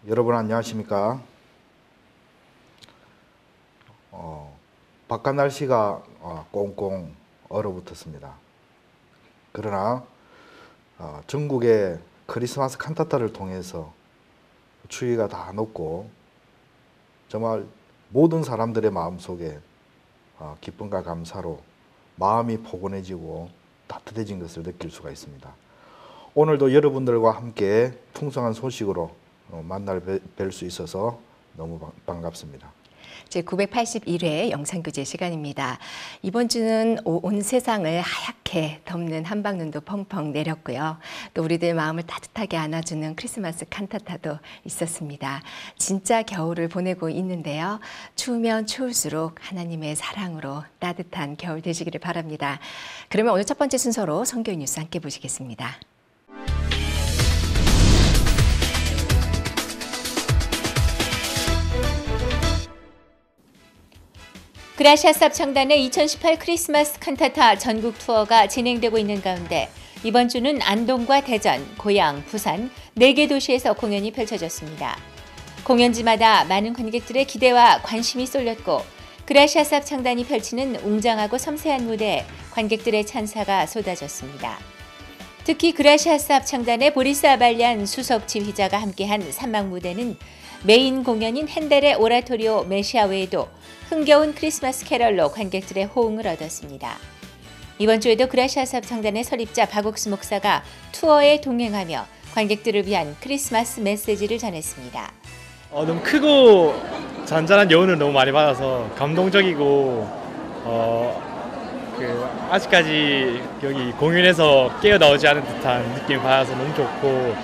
여러분 안녕하십니까? 바깥 날씨가 꽁꽁 얼어붙었습니다. 그러나 전국의 크리스마스 칸타타를 통해서 추위가 다 녹고 정말 모든 사람들의 마음속에 기쁨과 감사로 마음이 포근해지고 따뜻해진 것을 느낄 수가 있습니다. 오늘도 여러분들과 함께 풍성한 소식으로 만날 뵐 수 있어서 너무 반갑습니다. 제981회 영상교재 시간입니다. 이번 주는 온 세상을 하얗게 덮는 한방눈도 펑펑 내렸고요. 또 우리들 마음을 따뜻하게 안아주는 크리스마스 칸타타도 있었습니다. 진짜 겨울을 보내고 있는데요. 추우면 추울수록 하나님의 사랑으로 따뜻한 겨울 되시기를 바랍니다. 그러면 오늘 첫 번째 순서로 선교인 뉴스 함께 보시겠습니다. 그라시아스 합창단의 2018 크리스마스 칸타타 전국 투어가 진행되고 있는 가운데 이번 주는 안동과 대전, 고양, 부산 4개 도시에서 공연이 펼쳐졌습니다. 공연지마다 많은 관객들의 기대와 관심이 쏠렸고 그라시아스 합창단이 펼치는 웅장하고 섬세한 무대에 관객들의 찬사가 쏟아졌습니다. 특히 그라시아스 합창단의 보리스 아발리안 수석 지휘자가 함께한 산막 무대는 메인 공연인 핸델의 오라토리오 메시아 외에도 흥겨운 크리스마스 캐럴로 관객들의 호응을 얻었습니다. 이번 주에도 그라시아스 합창단의 설립자 박옥수 목사가 투어에 동행하며 관객들을 위한 크리스마스 메시지를 전했습니다. 너무 크고 잔잔한 여운을 너무 많이 받아서 감동적이고 아직까지 여기 공연에서 깨어나오지 않은 듯한 느낌을 받아서 너무 좋고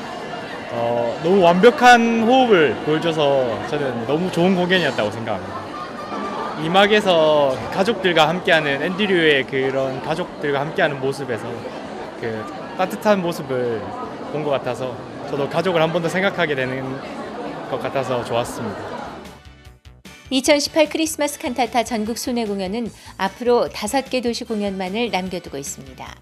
너무 완벽한 호흡을 보여줘서 저는 너무 좋은 공연이었다고 생각합니다. 이막에서 가족들과 함께하는 앤드류의 그런 가족들과 함께하는 모습에서 그 따뜻한 모습을 본 것 같아서 저도 가족을 한 번 더 생각하게 되는 것 같아서 좋았습니다. 2018 크리스마스 칸타타 전국 순회 공연은 앞으로 5개 도시 공연만을 남겨두고 있습니다.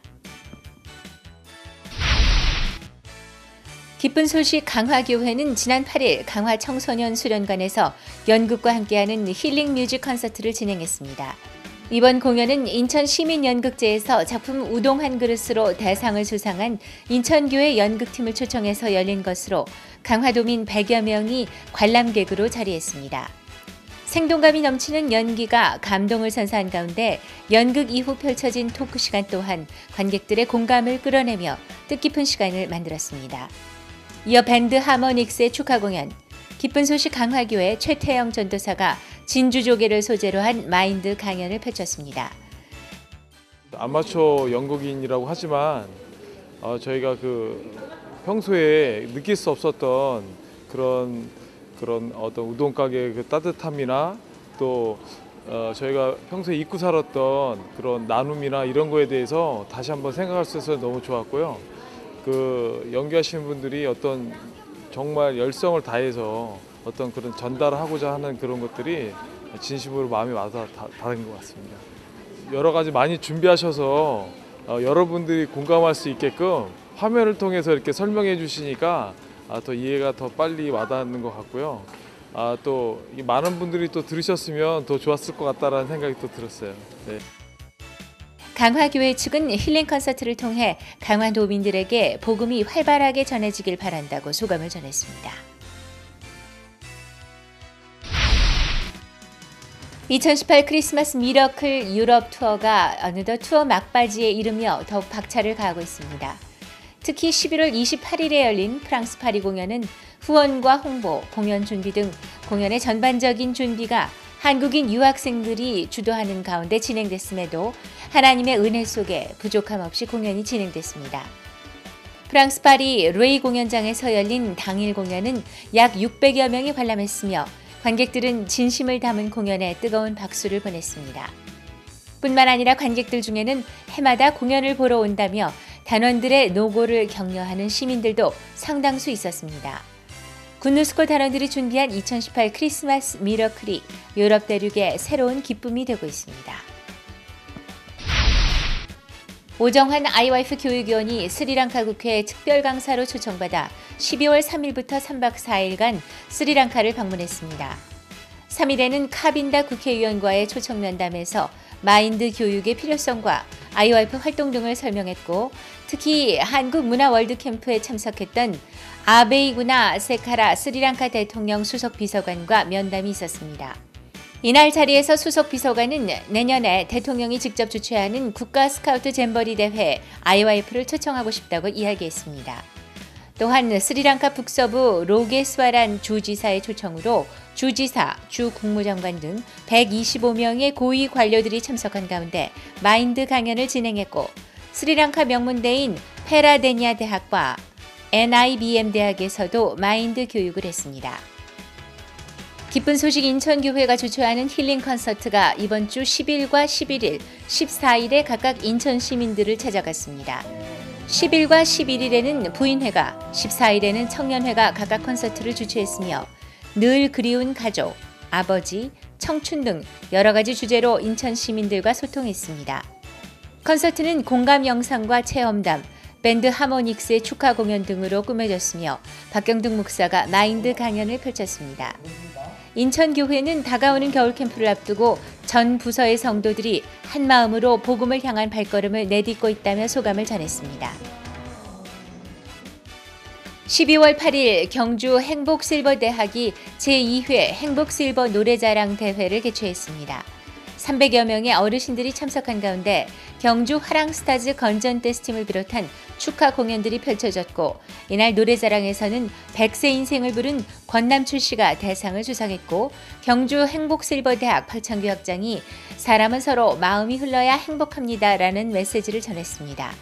기쁜 소식 강화교회는 지난 8일 강화 청소년 수련관에서 연극과 함께하는 힐링 뮤직 콘서트를 진행했습니다. 이번 공연은 인천시민연극제에서 작품 우동 한 그릇으로 대상을 수상한 인천교회 연극팀을 초청해서 열린 것으로 강화도민 100여 명이 관람객으로 자리했습니다. 생동감이 넘치는 연기가 감동을 선사한 가운데 연극 이후 펼쳐진 토크 시간 또한 관객들의 공감을 끌어내며 뜻깊은 시간을 만들었습니다. 이어 밴드 하모닉스의 축하 공연, 기쁜 소식 강화교회 최태영 전도사가 진주조개를 소재로 한 마인드 강연을 펼쳤습니다. 아마추어 연극인이라고 하지만 저희가 평소에 느낄 수 없었던 그런 어떤 우동 가게의 그 따뜻함이나 또 저희가 평소에 잊고 살았던 그런 나눔이나 이런 거에 대해서 다시 한번 생각할 수 있어서 너무 좋았고요. 연기하시는 분들이 어떤 정말 열성을 다해서 어떤 그런 전달하고자 하는 그런 것들이 진심으로 마음이 와서 닿은 것 같습니다. 여러 가지 많이 준비하셔서 여러분들이 공감할 수 있게끔 화면을 통해서 이렇게 설명해 주시니까 더 이해가 더 빨리 와닿는 것 같고요. 또 많은 분들이 또 들으셨으면 더 좋았을 것 같다라는 생각이 또 들었어요. 네. 강화교회 측은 힐링 콘서트를 통해 강화도민들에게 복음이 활발하게 전해지길 바란다고 소감을 전했습니다. 2018 크리스마스 미러클 유럽 투어가 어느덧 투어 막바지에 이르며 더욱 박차를 가하고 있습니다. 특히 11월 28일에 열린 프랑스 파리 공연은 후원과 홍보, 공연 준비 등 공연의 전반적인 준비가 한국인 유학생들이 주도하는 가운데 진행됐음에도 하나님의 은혜 속에 부족함 없이 공연이 진행됐습니다. 프랑스 파리 르이 공연장에서 열린 당일 공연은 약 600여 명이 관람했으며 관객들은 진심을 담은 공연에 뜨거운 박수를 보냈습니다. 뿐만 아니라 관객들 중에는 해마다 공연을 보러 온다며 단원들의 노고를 격려하는 시민들도 상당수 있었습니다. 굿누스코 단원들이 준비한 2018 크리스마스 미러클이 유럽 대륙의 새로운 기쁨이 되고 있습니다. 오정환 IYF 교육위원이 스리랑카 국회 특별 강사로 초청받아 12월 3일부터 3박 4일간 스리랑카를 방문했습니다. 3일에는 카빈다 국회의원과의 초청 면담에서 마인드 교육의 필요성과 IYF 활동 등을 설명했고, 특히 한국 문화 월드캠프에 참석했던 아베이구나 세카라 스리랑카 대통령 수석 비서관과 면담이 있었습니다. 이날 자리에서 수석 비서관은 내년에 대통령이 직접 주최하는 국가 스카우트 잼버리 대회 IYF를 초청하고 싶다고 이야기했습니다. 또한 스리랑카 북서부 로게스와란 주지사의 초청으로 주지사, 주 국무장관 등 125명의 고위 관료들이 참석한 가운데 마인드 강연을 진행했고, 스리랑카 명문대인 페라데니아 대학과 NIBM 대학에서도 마인드 교육을 했습니다. 기쁜 소식 인천교회가 주최하는 힐링 콘서트가 이번 주 10일과 11일, 14일에 각각 인천 시민들을 찾아갔습니다. 10일과 11일에는 부인회가, 14일에는 청년회가 각각 콘서트를 주최했으며 늘 그리운 가족, 아버지, 청춘 등 여러 가지 주제로 인천 시민들과 소통했습니다. 콘서트는 공감 영상과 체험담, 밴드 하모닉스의 축하 공연 등으로 꾸며졌으며 박경등 목사가 마인드 강연을 펼쳤습니다. 인천교회는 다가오는 겨울 캠프를 앞두고 전 부서의 성도들이 한마음으로 복음을 향한 발걸음을 내딛고 있다며 소감을 전했습니다. 12월 8일 경주 행복실버대학이 제2회 행복실버 노래자랑 대회를 개최했습니다. 300여 명의 어르신들이 참석한 가운데 경주 화랑스타즈 건전댄스팀을 비롯한 축하 공연들이 펼쳐졌고, 이날 노래자랑에서는 100세 인생을 부른 권남출 씨가 대상을 수상했고, 경주 행복실버대학 박창규 학장이 사람은 서로 마음이 흘러야 행복합니다라는 메시지를 전했습니다.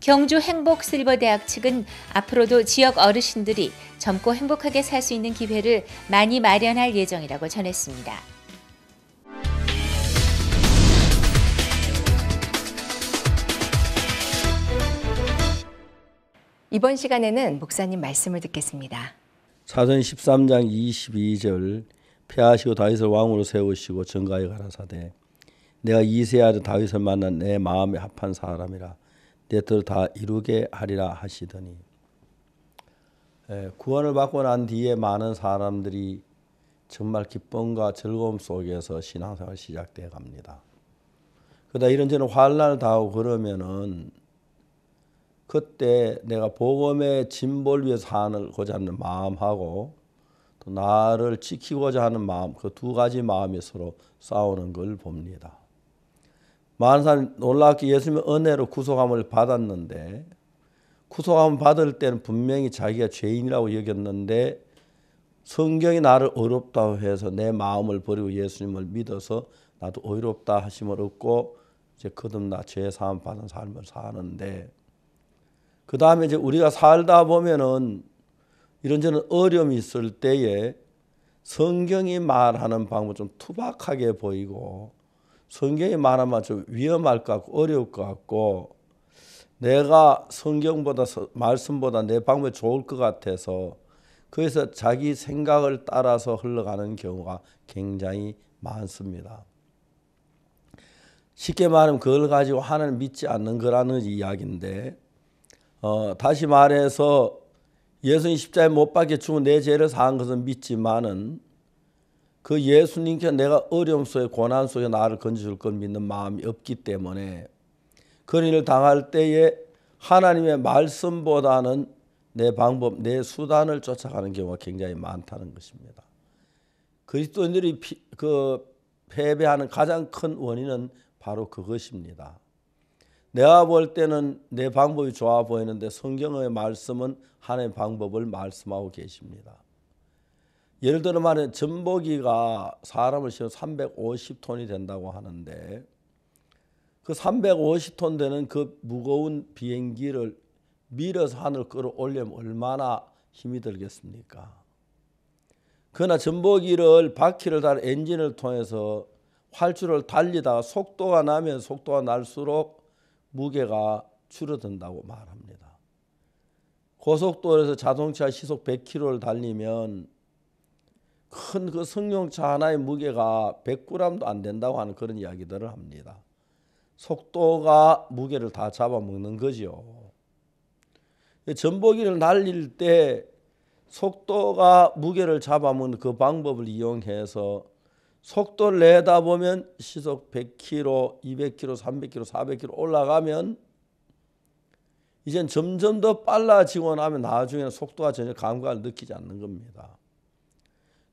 경주 행복실버대학 측은 앞으로도 지역 어르신들이 젊고 행복하게 살 수 있는 기회를 많이 마련할 예정이라고 전했습니다. 이번 시간에는 목사님 말씀을 듣겠습니다. 사전 13장 22절 패하시고 다윗을 왕으로 세우시고 전가에 가라사대 내가 이새의 아들 다윗을 만난 내 마음에 합한 사람이라 내 뜻을 다 이루게 하리라 하시더니, 구원을 받고 난 뒤에 많은 사람들이 정말 기쁨과 즐거움 속에서 신앙생활 시작돼 갑니다. 그러다 이런저런 환난을 당하고 그러면은 그때 내가 복음의 진보를 위해서 사는고자 하는 마음하고 또 나를 지키고자 하는 마음, 그 두 가지 마음이 서로 싸우는 걸 봅니다. 많은 사람이 놀랍게 예수님의 은혜로 구속함을 받았는데, 구속함을 받을 때는 분명히 자기가 죄인이라고 여겼는데 성경이 나를 의롭다고 해서 내 마음을 버리고 예수님을 믿어서 나도 의롭다 하심을 얻고 이제 거듭나 죄 사함 받은 삶을 사는데, 그 다음에 이제 우리가 살다 보면은 이런저런 어려움이 있을 때에 성경이 말하는 방법은 좀 투박하게 보이고 성경이 말하면 좀 위험할 것 같고 어려울 것 같고 내가 성경보다 말씀보다 내 방법이 좋을 것 같아서 그래서 자기 생각을 따라서 흘러가는 경우가 굉장히 많습니다. 쉽게 말하면 그걸 가지고 하나님 믿지 않는 거라는 이야기인데, 다시 말해서 예수님 십자가에 못 박혀 죽은 내 죄를 사한 것은 믿지만은 그 예수님께 내가 어려움 속에 고난 속에 나를 건져줄 걸 믿는 마음이 없기 때문에 그런 일을 당할 때에 하나님의 말씀보다는 내 방법, 내 수단을 쫓아가는 경우가 굉장히 많다는 것입니다. 그리스도인들이 패배하는 가장 큰 원인은 바로 그것입니다. 내가 볼 때는 내 방법이 좋아 보이는데 성경의 말씀은 하나님의 방법을 말씀하고 계십니다. 예를 들어 말하면 전보기가 사람을 실어 350톤이 된다고 하는데 그 350톤 되는 그 무거운 비행기를 밀어서 하늘 끌어올리면 얼마나 힘이 들겠습니까? 그러나 전보기를 바퀴를 달 엔진을 통해서 활주를 달리다가 속도가 나면 속도가 날수록 무게가 줄어든다고 말합니다. 고속도로에서 자동차 시속 100km를 달리면 큰 그 승용차 하나의 무게가 100g도 안 된다고 하는 그런 이야기들을 합니다. 속도가 무게를 다 잡아먹는 거죠. 전보기를 날릴 때 속도가 무게를 잡아먹는 그 방법을 이용해서 속도를 내다 보면 시속 100km, 200km, 300km, 400km 올라가면 이젠 점점 더 빨라지고 나면 나중에는 속도가 전혀 감각을 느끼지 않는 겁니다.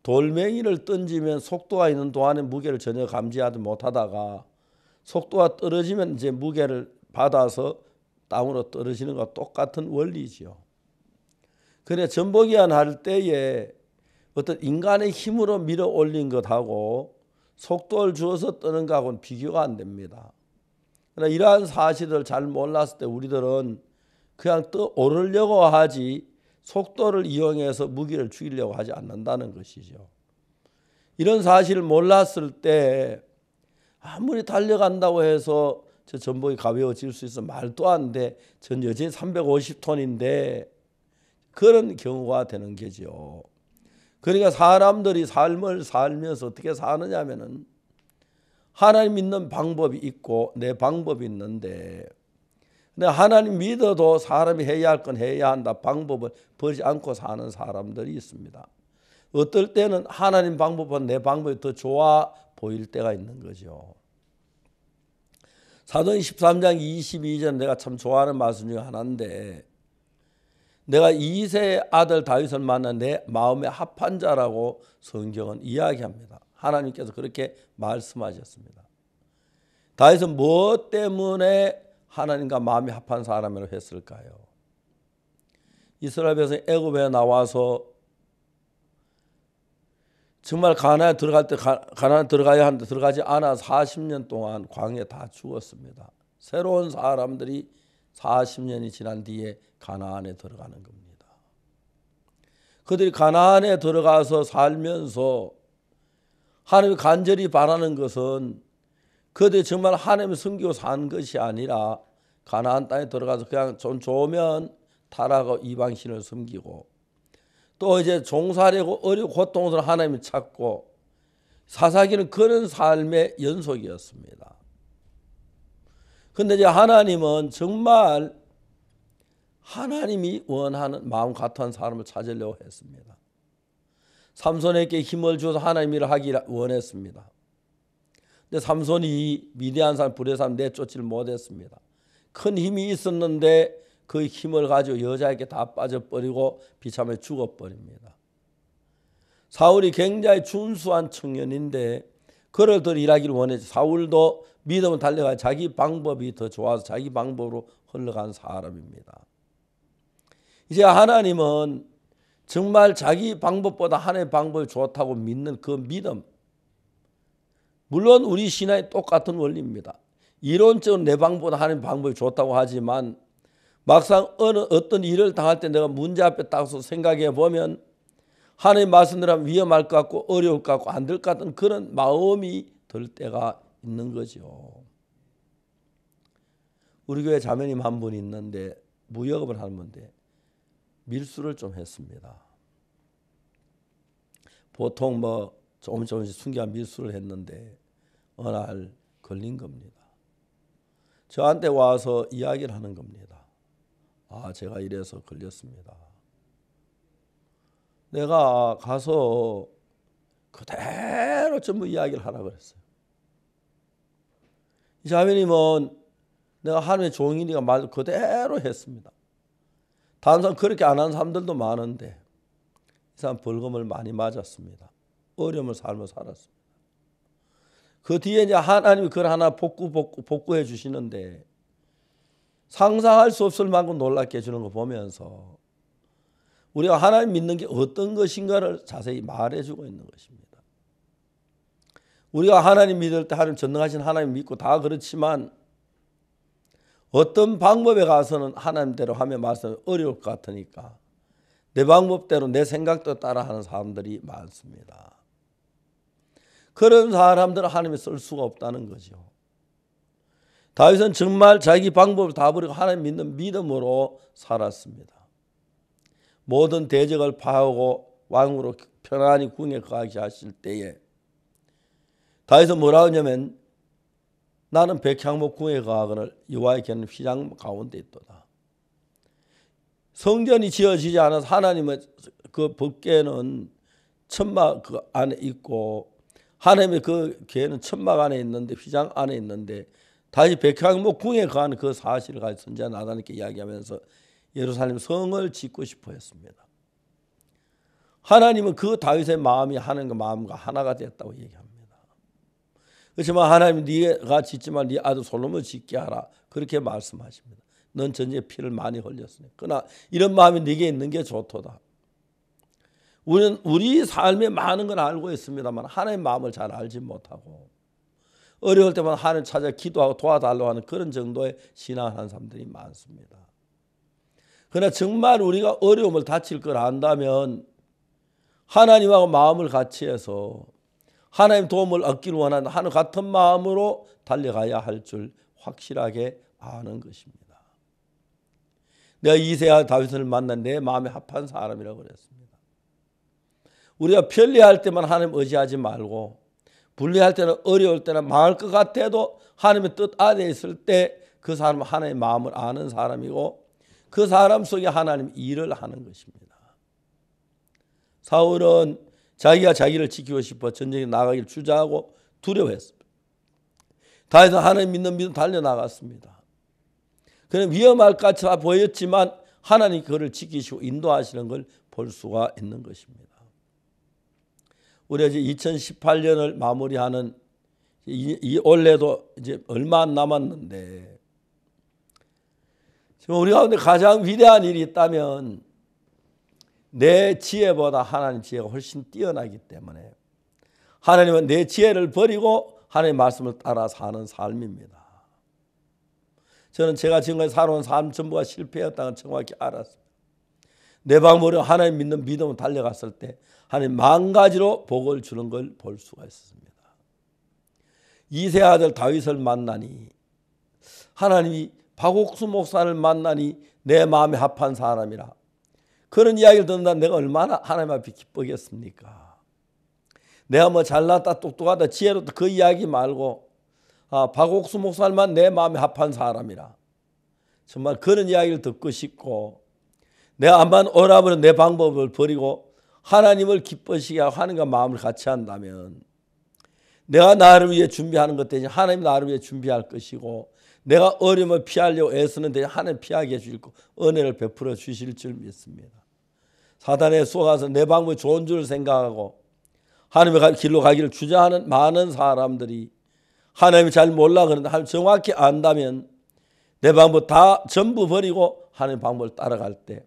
돌멩이를 던지면 속도가 있는 동안에 무게를 전혀 감지하지 못하다가 속도가 떨어지면 이제 무게를 받아서 땅으로 떨어지는 것과 똑같은 원리죠. 그래 전보기한 할 때에 어떤 인간의 힘으로 밀어 올린 것하고 속도를 주어서 뜨는 것하고는 비교가 안 됩니다. 그러나 이러한 사실을 잘 몰랐을 때 우리들은 그냥 떠오르려고 하지 속도를 이용해서 무기를 죽이려고 하지 않는다는 것이죠. 이런 사실을 몰랐을 때 아무리 달려간다고 해서 저 전복이 가벼워질 수 있어 말도 안 돼. 전 여전히 350톤인데 그런 경우가 되는 거죠. 그러니까 사람들이 삶을 살면서 어떻게 사느냐면은 하나님 믿는 방법이 있고 내 방법이 있는데 근데 하나님 믿어도 사람이 해야 할 건 해야 한다. 방법을 버리지 않고 사는 사람들이 있습니다. 어떨 때는 하나님 방법보다 내 방법이 더 좋아 보일 때가 있는 거죠. 사도행 13장 22절 내가 참 좋아하는 말씀 중에 하나인데 내가 이새의 아들 다윗을 만나 내 마음에 합한 자라고 성경은 이야기합니다. 하나님께서 그렇게 말씀하셨습니다. 다윗은 무엇 때문에 하나님과 마음이 합한 사람이라고 했을까요? 이스라엘 백성이 애굽에 나와서 정말 가나안에 들어갈 때 가나안에 들어가야 하는데 들어가지 않아 40년 동안 광야에 다 죽었습니다. 새로운 사람들이 40년이 지난 뒤에 가나안에 들어가는 겁니다. 그들이 가나안에 들어가서 살면서 하나님이 간절히 바라는 것은 그들이 정말 하나님을 섬기고 산 것이 아니라 가나안 땅에 들어가서 그냥 좀 좋으면 타락하고 이방신을 섬기고 또 이제 종살이고 어렵고 고통스러운 하나님을 찾고 사사기는 그런 삶의 연속이었습니다. 그런데 이제 하나님은 정말 하나님이 원하는 마음 같은 사람을 찾으려고 했습니다. 삼손에게 힘을 주어서 하나님 일을 하기를 원했습니다. 근데 삼손이 미디안 사람 불의 사람 내쫓지를 못했습니다. 큰 힘이 있었는데 그 힘을 가지고 여자에게 다 빠져버리고 비참하게 죽어버립니다. 사울이 굉장히 준수한 청년인데 그를 더 일하기를 원했죠. 사울도 믿음을 달려가 자기 방법이 더 좋아서 자기 방법으로 흘러간 사람입니다. 이제 하나님은 정말 자기 방법보다 하나님의 방법이 좋다고 믿는 그 믿음, 물론 우리 신앙이 똑같은 원리입니다. 이론적으로 내 방법보다 하나님 방법이 좋다고 하지만 막상 어떤 일을 당할 때 내가 문제 앞에 딱서 생각해 보면 하나님 말씀대로 하면 위험할 것 같고 어려울 것 같고 안 될 것 같은 그런 마음이 들 때가 있는 거죠. 우리 교회 자매님 한 분 있는데 무역업을 하는 분인데 밀수를 좀 했습니다. 보통 뭐 조금씩 숨겨한 밀수를 했는데 어느 날 걸린 겁니다. 저한테 와서 이야기를 하는 겁니다. 아, 제가 이래서 걸렸습니다. 내가 가서 그대로 전부 이야기를 하라 그랬어요. 이 자매님은 내가 하나님의 종이니까 말 그대로 했습니다. 다른 사람 그렇게 안 하는 사람들도 많은데 이 사람 벌금을 많이 맞았습니다. 어려움을 살면서 살았습니다. 그 뒤에 이제 하나님이 그걸 하나 복구해 주시는데 상상할 수 없을 만큼 놀랍게 해주는 거 보면서 우리가 하나님 믿는 게 어떤 것인가를 자세히 말해주고 있는 것입니다. 우리가 하나님 믿을 때 하나님 전능하신 하나님 믿고 다 그렇지만 어떤 방법에 가서는 하나님대로 하면 말씀 어려울 것 같으니까 내 방법대로 내 생각대로 따라하는 사람들이 많습니다. 그런 사람들은 하나님이 쓸 수가 없다는 거죠. 다윗은 정말 자기 방법을 다 버리고 하나님 믿는 믿음으로 살았습니다. 모든 대적을 파하고 왕으로 편안히 궁에 거하게 하실 때에 다윗은 뭐라고 하냐면 나는 백향목 궁에 거하거늘 여호와의 궤는 휘장 가운데 있도다. 성전이 지어지지 않아서 하나님의 그 법궤는 천막 그 안에 있고 하나님의 그 궤는 천막 안에 있는데 휘장 안에 있는데 다시 백향목 궁에 거하는 그 사실을 가지고 선지자 나단에게 이야기하면서 예루살렘 성을 짓고 싶어 했습니다. 하나님은 그 다윗의 마음이 하나님과 마음과 하나가 됐다고 얘기합니다. 그렇지만 하나님은 네가 짓지만 네 아들 솔로몬을 짓게 하라 그렇게 말씀하십니다. 넌 전쟁에 피를 많이 흘렸으니 그러나 이런 마음이 네게 있는 게 좋도다. 우리는 우리 삶에 많은 걸 알고 있습니다만 하나님의 마음을 잘 알지 못하고 어려울 때만 하나님 찾아 기도하고 도와달라고 하는 그런 정도의 신앙을 하는 사람들이 많습니다. 그러나 정말 우리가 어려움을 다칠 걸 안다면 하나님하고 마음을 같이 해서 하나님 도움을 얻기를 원하는 하나님 같은 마음으로 달려가야 할 줄 확실하게 아는 것입니다. 내가 이새와 다윗을 만난 내 마음에 합한 사람이라고 그랬습니다. 우리가 편리할 때만 하나님 의지하지 말고 불리할 때는 어려울 때는 망할 것 같아도 하나님의 뜻 안에 있을 때 그 사람은 하나님의 마음을 아는 사람이고 그 사람 속에 하나님 일을 하는 것입니다. 사울은 자기가 자기를 지키고 싶어 전쟁에 나가기를 주저하고 두려워했습니다. 다윗은 하나님 믿는 믿음 달려나갔습니다. 그는 위험할 것 같아 보였지만 하나님 그를 지키시고 인도하시는 걸 볼 수가 있는 것입니다. 우리가 이제 2018년을 마무리하는 올해도 이제 얼마 안 남았는데 지금 우리 가운데 가장 위대한 일이 있다면 내 지혜보다 하나님 지혜가 훨씬 뛰어나기 때문에 하나님은 내 지혜를 버리고 하나님의 말씀을 따라 사는 삶입니다. 저는 제가 지금까지 살아온 삶 전부가 실패였다는 걸 정확히 알았습니다. 내 방법으로 하나님 믿는 믿음으로 달려갔을 때 하나님 만 가지로 복을 주는 걸 볼 수가 있었습니다. 이세 아들 다윗을 만나니 하나님이 박옥수 목사를 만나니 내 마음에 합한 사람이라 그런 이야기를 듣는다 내가 얼마나 하나님 앞에 기쁘겠습니까? 내가 뭐 잘났다 똑똑하다 지혜롭다 그 이야기 말고 박옥수 목사만 내 마음에 합한 사람이라 정말 그런 이야기를 듣고 싶고 내가 암만 오라버려 내 방법을 버리고 하나님을 기쁘시게 하고 하나님과 마음을 같이 한다면 내가 나를 위해 준비하는 것 대신 하나님 나를 위해 준비할 것이고 내가 어려움을 피하려고 애쓰는 대신 하나님 피하게 해주실 거 은혜를 베풀어 주실 줄 믿습니다. 사단에 속아서 내 방법이 좋은 줄 생각하고 하나님의 길로 가기를 주저하는 많은 사람들이 하나님이 잘 몰라 그러는데 하나님 정확히 안다면 내 방법 다 전부 버리고 하나님 방법을 따라갈 때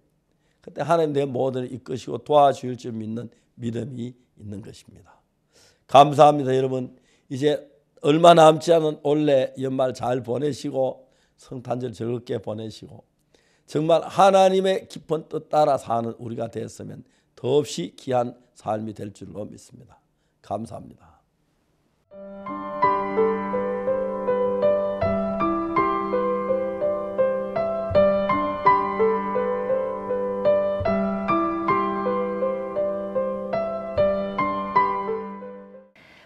그때 하나님 내 모든 일 이끄시고 도와주실 줄 믿는 믿음이 있는 것입니다. 감사합니다. 여러분 이제 얼마 남지 않은 올해 연말 잘 보내시고 성탄절 즐겁게 보내시고 정말 하나님의 깊은 뜻 따라 사는 우리가 됐으면 더없이 귀한 삶이 될 줄로 믿습니다. 감사합니다.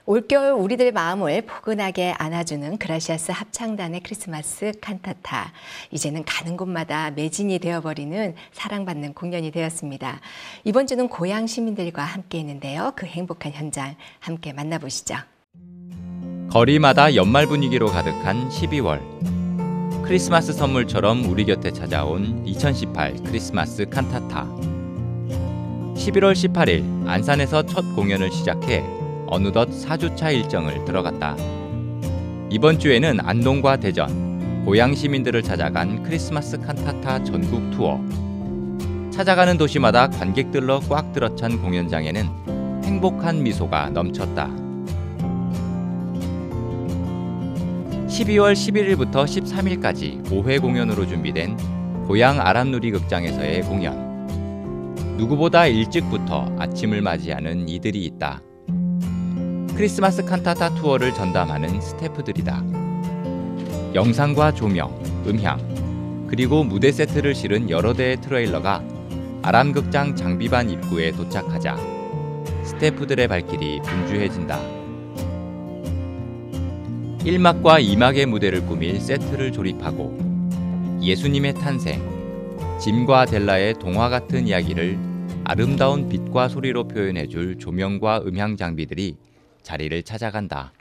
올겨울 우리들 마음을 포근하게 안아주는 그라시아스 합창단의 크리스마스 칸타타. 이제는 가는 곳마다 매진이 되어버리는 사랑받는 공연이 되었습니다. 이번 주는 고향 시민들과 함께 했는데요. 그 행복한 현장 함께 만나보시죠. 거리마다 연말 분위기로 가득한 12월. 크리스마스 선물처럼 우리 곁에 찾아온 2018 크리스마스 칸타타. 11월 18일 안산에서 첫 공연을 시작해 어느덧 4주차 일정을 들어갔다. 이번 주에는 안동과 대전, 고향 시민들을 찾아간 크리스마스 칸타타 전국 투어. 찾아가는 도시마다 관객들로 꽉 들어찬 공연장에는 행복한 미소가 넘쳤다. 12월 11일부터 13일까지 5회 공연으로 준비된 고향 아람누리 극장에서의 공연. 누구보다 일찍부터 아침을 맞이하는 이들이 있다. 크리스마스 칸타타 투어를 전담하는 스태프들이다. 영상과 조명, 음향, 그리고 무대 세트를 실은 여러 대의 트레일러가 아람극장 장비반 입구에 도착하자 스태프들의 발길이 분주해진다. 1막과 2막의 무대를 꾸밀 세트를 조립하고 예수님의 탄생, 짐과 델라의 동화 같은 이야기를 아름다운 빛과 소리로 표현해줄 조명과 음향 장비들이 자리를 찾아간다.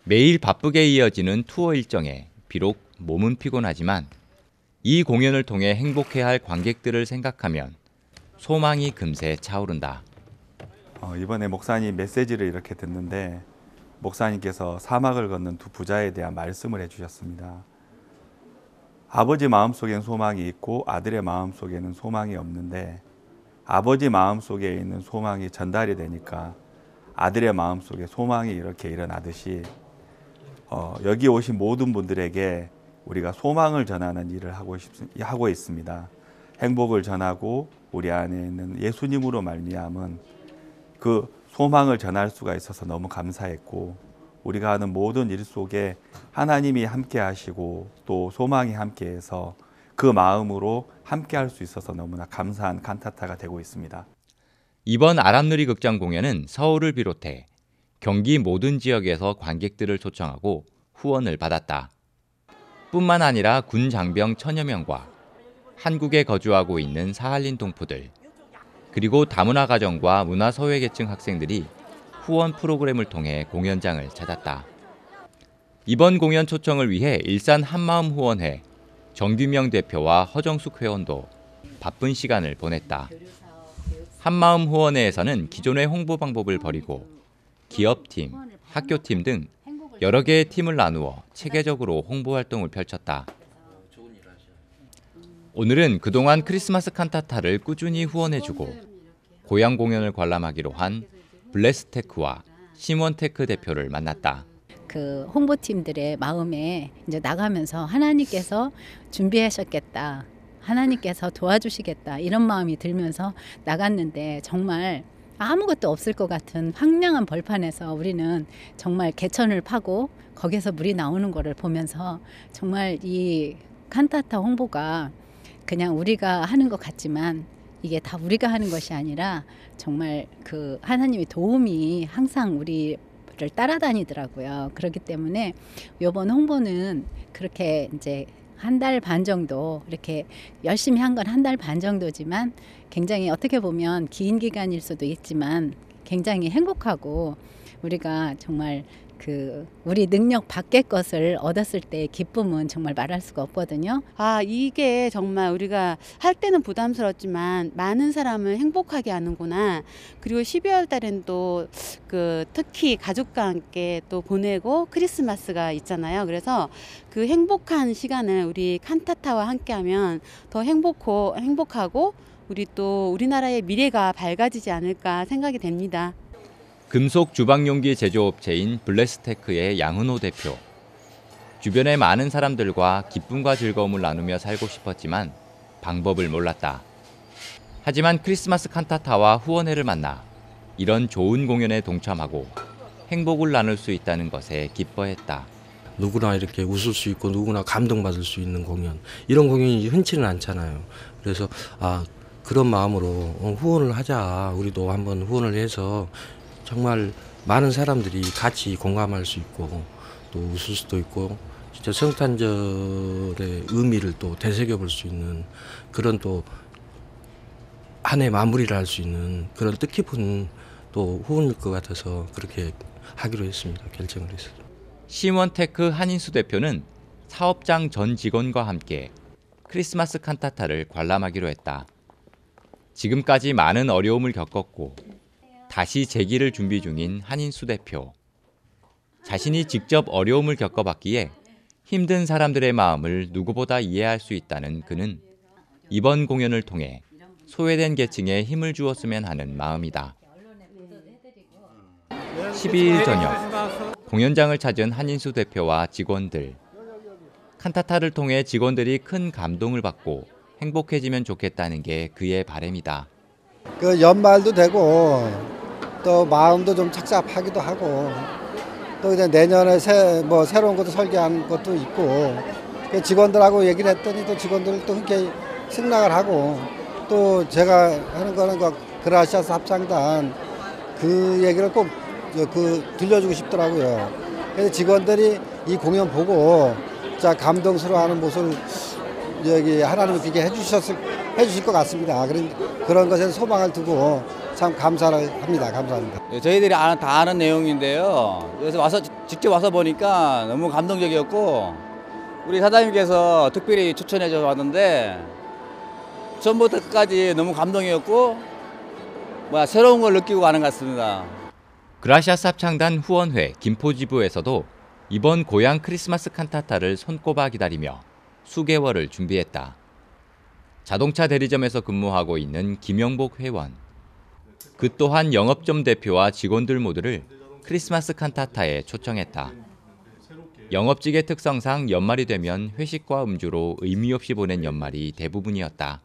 매일 바쁘게 이어지는 투어 일정에 비록 몸은 피곤하지만 이 공연을 통해 행복해할 관객들을 생각하면 소망이 금세 차오른다. 이번에 목사님 메시지를 이렇게 듣는데 목사님께서 사막을 걷는 두 부자에 대한 말씀을 해주셨습니다. 아버지 마음속에는 소망이 있고 아들의 마음속에는 소망이 없는데 아버지 마음속에 있는 소망이 전달이 되니까 아들의 마음속에 소망이 이렇게 일어나듯이 여기 오신 모든 분들에게 우리가 소망을 전하는 일을 하고 있습니다. 행복을 전하고 우리 안에 있는 예수님으로 말미암은 그 소망을 전할 수가 있어서 너무 감사했고 우리가 하는 모든 일 속에 하나님이 함께 하시고 또 소망이 함께해서 그 마음으로 함께 할 수 있어서 너무나 감사한 칸타타가 되고 있습니다. 이번 아람누리 극장 공연은 서울을 비롯해 경기 모든 지역에서 관객들을 초청하고 후원을 받았다. 뿐만 아니라 군 장병 1000여 명과 한국에 거주하고 있는 사할린 동포들, 그리고 다문화 가정과 문화소외계층 학생들이 후원 프로그램을 통해 공연장을 찾았다. 이번 공연 초청을 위해 일산 한마음 후원회 정규명 대표와 허정숙 회원도 바쁜 시간을 보냈다. 한마음 후원회에서는 기존의 홍보 방법을 버리고 기업팀, 학교팀 등 여러 개의 팀을 나누어 체계적으로 홍보 활동을 펼쳤다. 오늘은 그동안 크리스마스 칸타타를 꾸준히 후원해주고 고향 공연을 관람하기로 한 블레스테크와 시몬테크 대표를 만났다. 그 홍보팀들의 마음에 이제 나가면서 하나님께서 준비하셨겠다, 하나님께서 도와주시겠다 이런 마음이 들면서 나갔는데 정말 아무것도 없을 것 같은 황량한 벌판에서 우리는 정말 개천을 파고 거기서 물이 나오는 거를 보면서 정말 이 칸타타 홍보가 그냥 우리가 하는 것 같지만 이게 다 우리가 하는 것이 아니라 정말 그 하나님의 도움이 항상 우리를 따라다니더라고요. 그렇기 때문에 이번 홍보는 그렇게 이제 한 달 반 정도 이렇게 열심히 한 건 한 달 반 정도지만 굉장히 어떻게 보면 긴 기간일 수도 있지만 굉장히 행복하고 우리가 정말 그 우리 능력 밖의 것을 얻었을 때의 기쁨은 정말 말할 수가 없거든요. 아, 이게 정말 우리가 할 때는 부담스럽지만 많은 사람을 행복하게 하는구나. 그리고 12월 달엔 또 그 특히 가족과 함께 또 보내고 크리스마스가 있잖아요. 그래서 그 행복한 시간을 우리 칸타타와 함께하면 더 행복하고 우리 또 우리나라의 미래가 밝아지지 않을까 생각이 됩니다. 금속 주방용기 제조업체인 블레스테크의 양은호 대표. 주변의 많은 사람들과 기쁨과 즐거움을 나누며 살고 싶었지만 방법을 몰랐다. 하지만 크리스마스 칸타타와 후원회를 만나 이런 좋은 공연에 동참하고 행복을 나눌 수 있다는 것에 기뻐했다. 누구나 이렇게 웃을 수 있고 누구나 감동받을 수 있는 공연, 이런 공연이 흔치는 않잖아요. 그래서 그런 마음으로 후원을 하자, 우리도 한번 후원을 해서 정말 많은 사람들이 같이 공감할 수 있고 또 웃을 수도 있고 진짜 성탄절의 의미를 또 되새겨볼 수 있는 그런 또 한 해 마무리를 할 수 있는 그런 뜻깊은 또 후원일 것 같아서 그렇게 하기로 했습니다. 결정을 했어요. 시몬테크 한인수 대표는 사업장 전 직원과 함께 크리스마스 칸타타를 관람하기로 했다. 지금까지 많은 어려움을 겪었고 다시 재기를 준비 중인 한인수 대표. 자신이 직접 어려움을 겪어봤기에 힘든 사람들의 마음을 누구보다 이해할 수 있다는 그는 이번 공연을 통해 소외된 계층에 힘을 주었으면 하는 마음이다. 12일 저녁 공연장을 찾은 한인수 대표와 직원들. 칸타타를 통해 직원들이 큰 감동을 받고 행복해지면 좋겠다는 게 그의 바람이다. 그 연말도 되고 또 마음도 좀 착잡하기도 하고 또 이제 내년에 새로운 것도 설계한 것도 있고 그 직원들하고 얘기를 했더니 또 직원들도 흔쾌히 승낙을 하고 또 제가 하는 거는 그 그라시아스 합창단 그 얘기를 꼭 들려주고 싶더라고요. 그래서 직원들이 이 공연 보고 자 감동스러워하는 모습을 여기 하나님께 해주실 것 같습니다. 그런 것에 소망을 두고 참 감사를 합니다. 감사합니다. 저희들이 다 아는 내용인데요. 그래서 직접 와서 보니까 너무 감동적이었고 우리 사장님께서 특별히 추천해 줘 왔는데 처음부터 끝까지 너무 감동이었고 새로운 걸 느끼고 가는 것 같습니다. 그라시아스 합창단 후원회 김포지부에서도 이번 고향 크리스마스 칸타타를 손꼽아 기다리며 수개월을 준비했다. 자동차 대리점에서 근무하고 있는 김영복 회원. 그 또한 영업점 대표와 직원들 모두를 크리스마스 칸타타에 초청했다. 영업직의 특성상 연말이 되면 회식과 음주로 의미 없이 보낸 연말이 대부분이었다.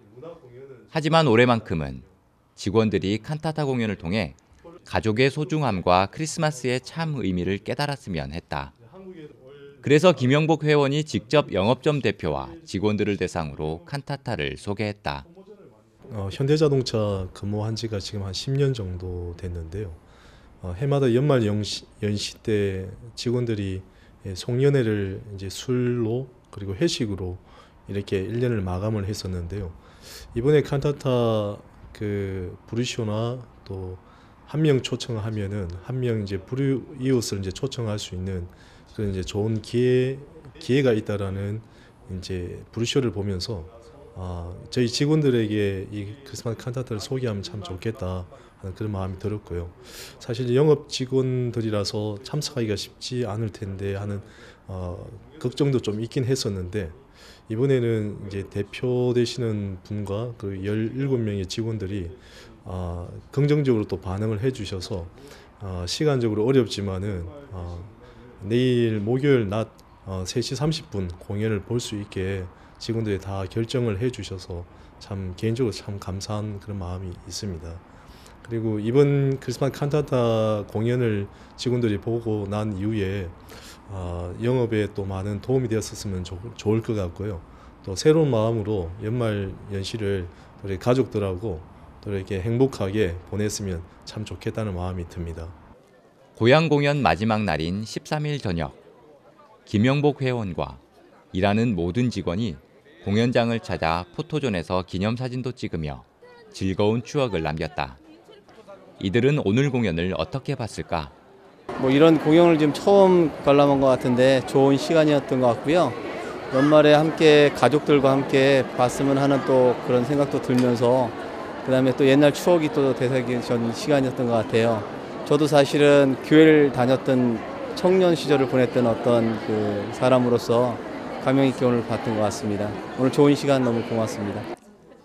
하지만 올해만큼은 직원들이 칸타타 공연을 통해 가족의 소중함과 크리스마스의 참 의미를 깨달았으면 했다. 그래서 김영복 회원이 직접 영업점 대표와 직원들을 대상으로 칸타타를 소개했다. 현대자동차 근무한 지가 지금 한 10년 정도 됐는데요. 해마다 연말 연시 때 직원들이 송년회를 이제 술로 그리고 회식으로 이렇게 1년을 마감을 했었는데요. 이번에 칸타타 그 부르쇼나 또 한 명 초청하면은 한 명 이제 이웃을 이제 초청할 수 있는 그런 이제 좋은 기회가 있다라는 이제 부르쇼를 보면서 저희 직원들에게 이 크리스마스 칸타타를 소개하면 참 좋겠다 하는 그런 마음이 들었고요. 사실 영업 직원들이라서 참석하기가 쉽지 않을 텐데 하는 걱정도 좀 있긴 했었는데 이번에는 이제 대표 되시는 분과 그 17명의 직원들이 긍정적으로 또 반응을 해주셔서 시간적으로 어렵지만은 내일 목요일 낮 3시 30분 공연을 볼 수 있게 직원들이 다 결정을 해주셔서 참 개인적으로 참 감사한 그런 마음이 있습니다. 그리고 이번 크리스마스 칸타타 공연을 직원들이 보고 난 이후에 영업에 또 많은 도움이 되었으면 좋을 것 같고요. 또 새로운 마음으로 연말 연시를 우리 가족들하고 또 이렇게 행복하게 보냈으면 참 좋겠다는 마음이 듭니다. 고향 공연 마지막 날인 13일 저녁, 김영복 회원과 일하는 모든 직원이 공연장을 찾아 포토존에서 기념사진도 찍으며 즐거운 추억을 남겼다. 이들은 오늘 공연을 어떻게 봤을까? 이런 공연을 지금 처음 관람한 것 같은데 좋은 시간이었던 것 같고요. 연말에 함께 가족들과 함께 봤으면 하는 또 그런 생각도 들면서 그다음에 또 옛날 추억이 또 되새겨진 시간이었던 것 같아요. 저도 사실은 교회를 다녔던 청년 시절을 보냈던 어떤 그 사람으로서 감명 있게 오늘 봤던 것 같습니다. 오늘 좋은 시간 너무 고맙습니다.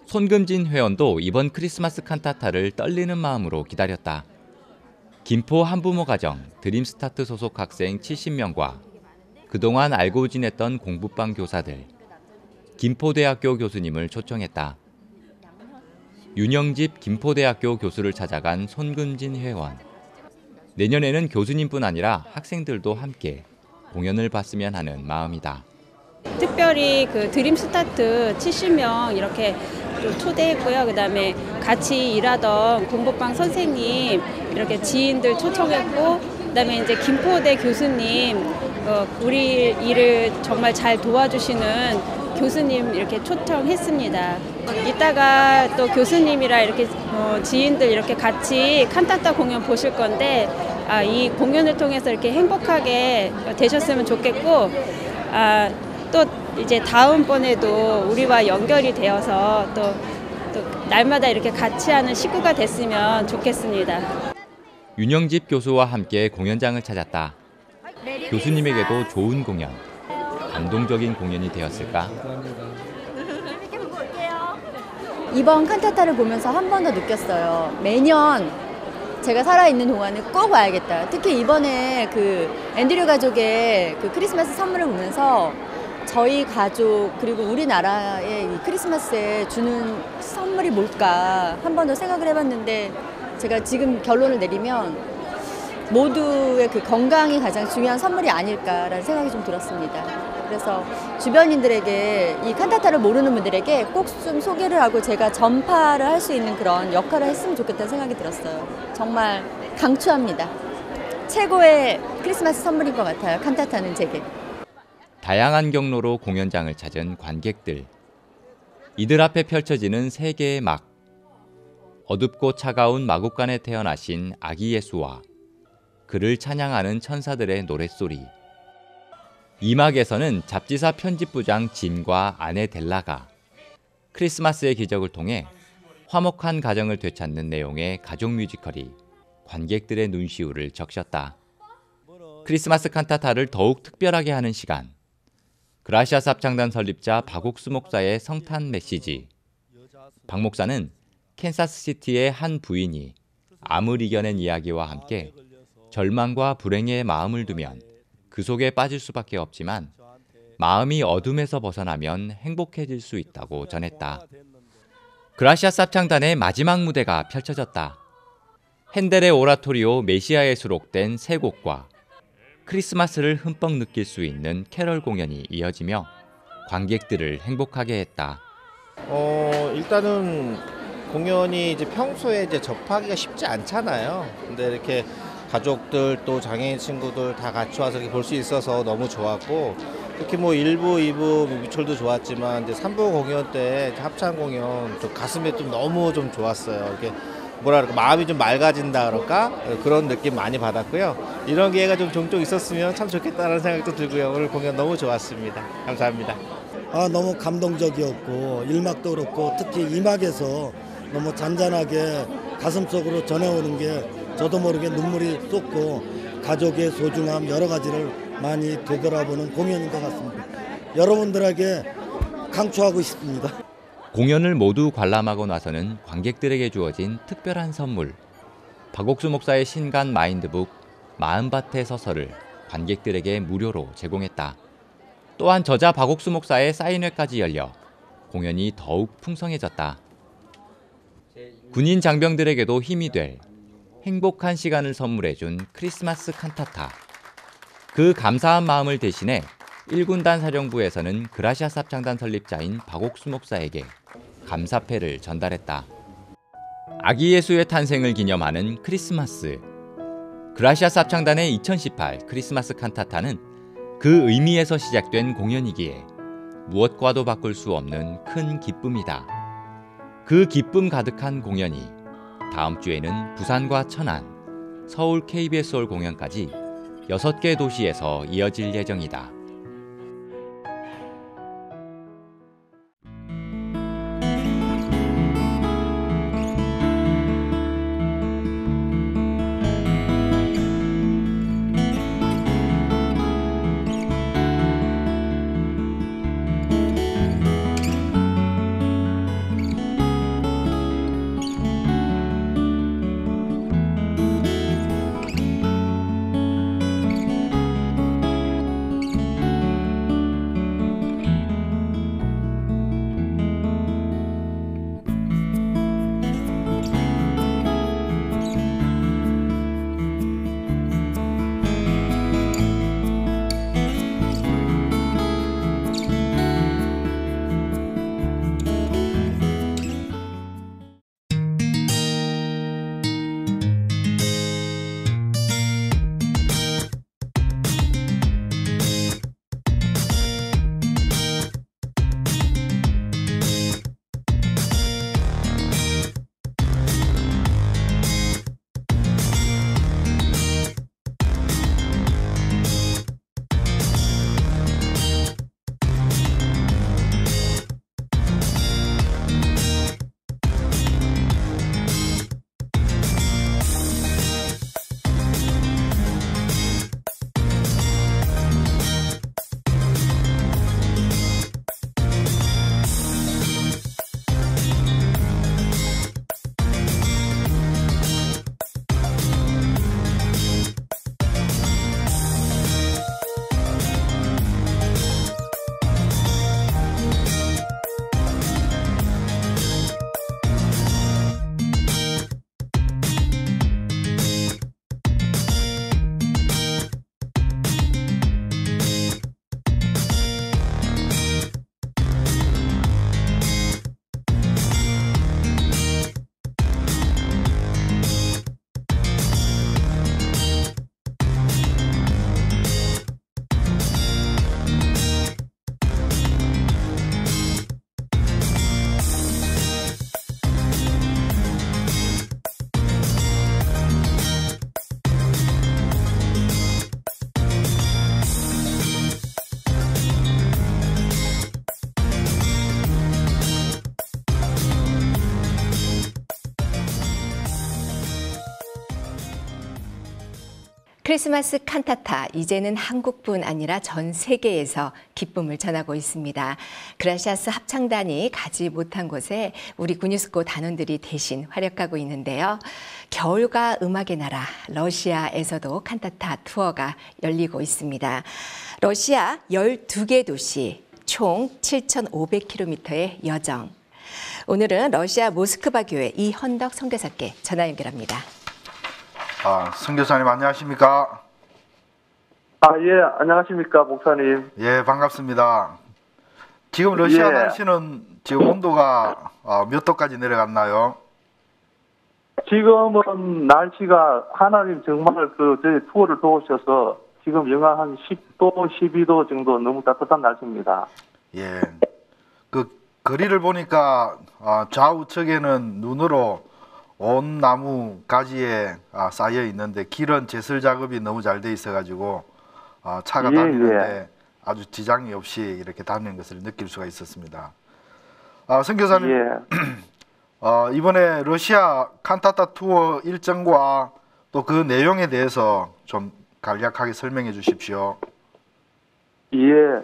손금진 회원도 이번 크리스마스 칸타타를 떨리는 마음으로 기다렸다. 김포 한부모 가정 드림스타트 소속 학생 70명과 그동안 알고 지냈던 공부방 교사들, 김포대학교 교수님을 초청했다. 윤영집 김포대학교 교수를 찾아간 손금진 회원. 내년에는 교수님뿐 아니라 학생들도 함께 공연을 봤으면 하는 마음이다. 특별히 그 드림스타트 70명 이렇게 초대했고요. 그다음에 같이 일하던 공부방 선생님 이렇게 지인들 초청했고, 그다음에 이제 김포대 교수님 우리 일을 정말 잘 도와주시는 교수님 이렇게 초청했습니다. 이따가 또 교수님이랑 이렇게 지인들 이렇게 같이 칸타타 공연 보실 건데 이 공연을 통해서 이렇게 행복하게 되셨으면 좋겠고, 또 이제 다음번에도 우리와 연결이 되어서 또 날마다 이렇게 같이 하는 식구가 됐으면 좋겠습니다. 윤영집 교수와 함께 공연장을 찾았다. 교수님에게도 좋은 공연, 감동적인 공연이 되었을까? 이번 칸타타를 보면서 한 번 더 느꼈어요. 매년 제가 살아있는 동안은 꼭 와야겠다. 특히 이번에 그 앤드류 가족의 그 크리스마스 선물을 보면서 저희 가족 그리고 우리나라의 이 크리스마스에 주는 선물이 뭘까 한 번 더 생각을 해봤는데, 제가 지금 결론을 내리면 모두의 그 건강이 가장 중요한 선물이 아닐까라는 생각이 좀 들었습니다. 그래서 주변인들에게 이 칸타타를 모르는 분들에게 꼭 좀 소개를 하고 제가 전파를 할 수 있는 그런 역할을 했으면 좋겠다는 생각이 들었어요. 정말 강추합니다. 최고의 크리스마스 선물인 것 같아요. 칸타타는 제게. 다양한 경로로 공연장을 찾은 관객들. 이들 앞에 펼쳐지는 세 개의 막. 어둡고 차가운 마국간에 태어나신 아기 예수와 그를 찬양하는 천사들의 노랫소리. 이 막에서는 잡지사 편집부장 진과 아내 델라가 크리스마스의 기적을 통해 화목한 가정을 되찾는 내용의 가족 뮤지컬이 관객들의 눈시울을 적셨다. 크리스마스 칸타타를 더욱 특별하게 하는 시간. 그라시아스 합창단 설립자 박옥수 목사의 성탄 메시지. 박 목사는 캔사스시티의 한 부인이 암을 이겨낸 이야기와 함께 절망과 불행의 마음을 두면 그 속에 빠질 수밖에 없지만 마음이 어둠에서 벗어나면 행복해질 수 있다고 전했다. 그라시아스 합창단의 마지막 무대가 펼쳐졌다. 핸델의 오라토리오 메시아에 수록된 세 곡과 크리스마스를 흠뻑 느낄 수 있는 캐럴 공연이 이어지며 관객들을 행복하게 했다. 일단은 공연이 이제 평소에 이제 접하기가 쉽지 않잖아요. 근데 이렇게 가족들 또 장애인 친구들 다 같이 와서 이렇게 볼 수 있어서 너무 좋았고, 특히 뭐 1부, 2부 뮤지컬도 좋았지만 이제 3부 공연 때 합창 공연 좀 가슴에 좀 너무 좀 좋았어요. 이렇게 뭐랄까 마음이 좀 맑아진다 그럴까 그런 느낌 많이 받았고요. 이런 기회가 좀 종종 있었으면 참 좋겠다는 생각도 들고요. 오늘 공연 너무 좋았습니다. 감사합니다. 너무 감동적이었고 1막도 그렇고 특히 2막에서 너무 잔잔하게 가슴속으로 전해오는 게 저도 모르게 눈물이 쏟고 가족의 소중함 여러 가지를 많이 되돌아보는 공연인 것 같습니다. 여러분들에게 강추하고 싶습니다. 공연을 모두 관람하고 나서는 관객들에게 주어진 특별한 선물. 박옥수 목사의 신간 마인드북 40밭의 서서를 관객들에게 무료로 제공했다. 또한 저자 박옥수 목사의 사인회까지 열려 공연이 더욱 풍성해졌다. 군인 장병들에게도 힘이 될 행복한 시간을 선물해준 크리스마스 칸타타. 그 감사한 마음을 대신해 1군단 사령부에서는 그라시아스 합창단 설립자인 박옥수 목사에게 감사패를 전달했다. 아기 예수의 탄생을 기념하는 크리스마스. 그라시아스 합창단의 2018 크리스마스 칸타타는 그 의미에서 시작된 공연이기에 무엇과도 바꿀 수 없는 큰 기쁨이다. 그 기쁨 가득한 공연이 다음 주에는 부산과 천안, 서울 KBS홀 공연까지 6개 도시에서 이어질 예정이다. 크리스마스 칸타타, 이제는 한국뿐 아니라 전 세계에서 기쁨을 전하고 있습니다. 그라시아스 합창단이 가지 못한 곳에 우리 군유스코 단원들이 대신 활약하고 있는데요. 겨울과 음악의 나라 러시아에서도 칸타타 투어가 열리고 있습니다. 러시아 12개 도시, 총 7,500km의 여정. 오늘은 러시아 모스크바 교회 이헌덕 선교사께 전화 연결합니다. 선교사님 안녕하십니까? 예, 안녕하십니까, 목사님. 예, 반갑습니다. 지금 러시아 예. 날씨는 지금 온도가 몇 도까지 내려갔나요? 지금은 날씨가 하나님 정말 저희 투어를 도우셔서 지금 영하 한 10도, 12도 정도 너무 따뜻한 날씨입니다. 예. 그 거리를 보니까 좌우측에는 눈으로 온 나무 가지에 쌓여 있는데 길은 제설 작업이 너무 잘 돼 있어가지고 차가 다니는데 아주 지장이 없이 이렇게 다니는 것을 느낄 수가 있었습니다. 선교사님, 이번에 러시아 칸타타 투어 일정과 또 그 내용에 대해서 좀 간략하게 설명해 주십시오. 예.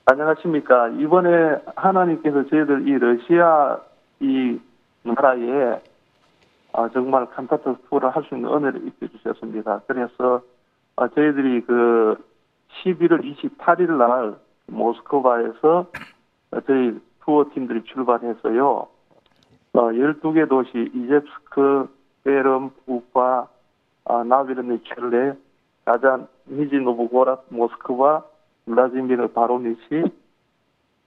안녕하십니까. 이번에 하나님께서 저희들 이 러시아 이 나라에 정말 칸타타 투어를 할 수 있는 은혜를 입혀 주셨습니다. 그래서 저희들이 11월 28일 날 모스크바에서 저희 투어 팀들이 출발해서요. 12개 도시 이젬스크, 베름, 우파, 나비르니첼레, 가잔, 니지노브고랏, 모스크바, 블라디미르 바로니시,